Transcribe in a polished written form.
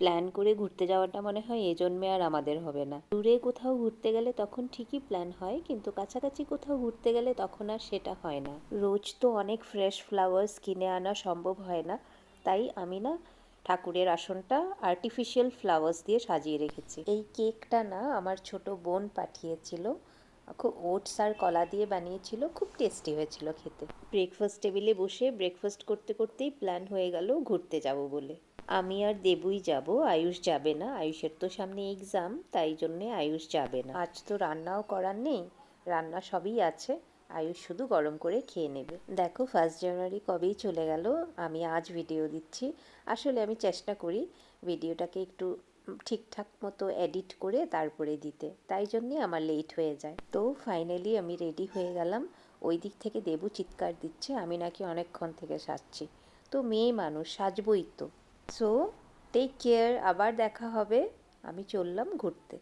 Plan করে ঘুরতে যাওয়াটা মনে হয় এই জন্মে আর আমাদের হবে না। দূরে কোথাও ঘুরতে গেলে তখন ঠিকই প্ল্যান হয়, কিন্তু কাছাকাছি কোথাও ঘুরতে গেলে তখন আর সেটা হয় না। রোজ তো অনেক ফ্রেশ ফ্লাওয়ার্স কিনে আনা সম্ভব হয় না, তাই আমি না ঠাকুরের আসনটা আর্টিফিশিয়াল ফ্লাওয়ার্স দিয়ে সাজিয়ে রেখেছি। এই কেকটা না আমার ছোট বোন পাঠিয়েছিল, খুব ওটস আর কলা দিয়ে বানিয়েছিল, খুব টেস্টি হয়েছিল খেতে। ব্রেকফাস্ট টেবিলে বসে ব্রেকফাস্ট করতে করতেই প্ল্যান হয়ে গেল ঘুরতে যাব বলে। আমি আর দেবুই যাব, আয়ুষ যাবে না। আয়ুষের তো সামনে এক্সাম, তাই জন্যে আয়ুষ যাবে না। আজ তো রান্নাও করার নেই, রান্না সবই আছে, আয়ুষ শুধু গরম করে খেয়ে নেবে। দেখো 1 জানুয়ারি কবেই চলে গেল, আমি আজ ভিডিও দিচ্ছি। আসলে আমি চেষ্টা করি ভিডিওটাকে একটু ঠিকঠাক মতো এডিট করে তারপরে দিতে, তাই জন্যে আমার লেট হয়ে যায়। তো ফাইনালি আমি রেডি হয়ে গেলাম। ওই দিক থেকে দেবু চিৎকার দিচ্ছে আমি নাকি অনেকক্ষণ থেকে সাজছি। তো মেয়ে মানুষ, সাজবই তো। সো টেক কেয়ার, আবার দেখা হবে। আমি চললাম ঘুরতে।